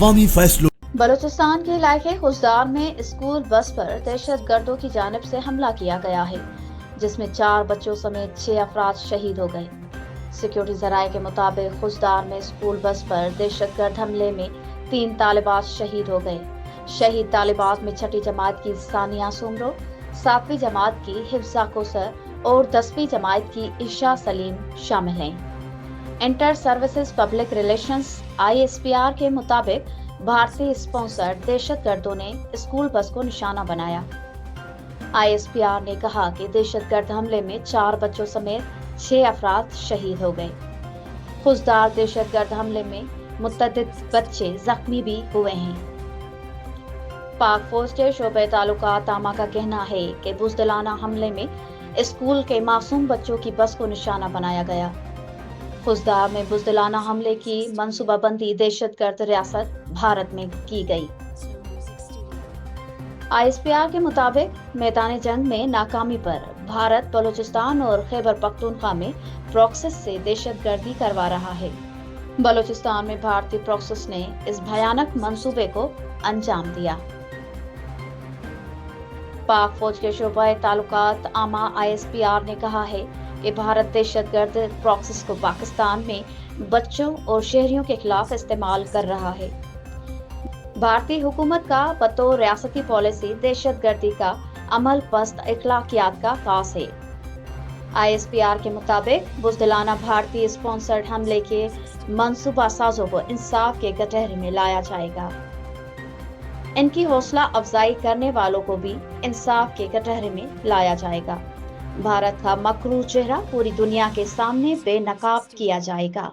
عوامی فیصلوں بلوچستان کے علاقے خوزدار میں اسکول بس پر دہشت گردوں کی جانب سے حملہ کیا گیا ہے، جس میں 4 بچوں سمیت 6 افراد شہید ہو گئے۔ سیکیورٹی ذرائع کے مطابق خوزدار میں اسکول بس پر دہشت گرد حملے میں 3 طالبات شہید ہو گئے۔ شہید طالبات میں 6ٹھی جماعت کی ثانیہ سومرو، 7ویں جماعت کی حفصہ کوثر اور 10ویں جماعت کی عشاء سلیم شامل ہیں۔ Inter services public relations (ISPR) کے مطابق بھارتی اسپانسر دہشت گردوں نے اسکول بس کو نشانہ بنایا۔ ISPR نے کہا کہ دہشت گرد حملے میں 4 بچوں سمیت 6 افراد شہید ہو گئے۔ خوزدار دہشت گرد حملے میں متعدد بچے زخمی بھی ہوئے ہیں۔ پاک فوج کے شعبۂ تعلقات عامہ کا کہنا ہے کہ بزدلانہ حملے میں اسکول کے معصوم بچوں کی بس کو نشانہ بنایا گیا۔ خوزدار میں بزدلانہ حملے کی منصوبہ بندی دہشت گرد ریاست بھارت میں کی گئی۔ ISPR کے مطابق میدان جنگ میں ناکامی پر بھارت بلوچستان اور خیبر پختونخوا میں پراکسس سے دہشت گردی کروا رہا ہے۔ بلوچستان میں بھارتی پراکسس نے اس بھیانک منصوبے کو انجام دیا۔ پاک فوج کے شعبۂ تعلقات عامہ ISPR نے کہا ہے کہ بھارت دہشت گرد پراکسس کو پاکستان میں بچوں اور شہریوں کے خلاف استعمال کر رہا ہے۔ بھارتی حکومت کا بطور ریاستی پالیسی دہشت گردی کا عمل پست اخلاقیات کا خاص ہے۔ ISPR کے مطابق بزدلانہ بھارتی اسپانسرڈ حملے کے منصوبہ سازوں کو انصاف کے کٹہرے میں لایا جائے گا۔ ان کی حوصلہ افزائی کرنے والوں کو بھی انصاف کے کٹہرے میں لایا جائے گا۔ بھارت کا مکروہ چہرہ پوری دنیا کے سامنے بے نقاب کیا جائے گا۔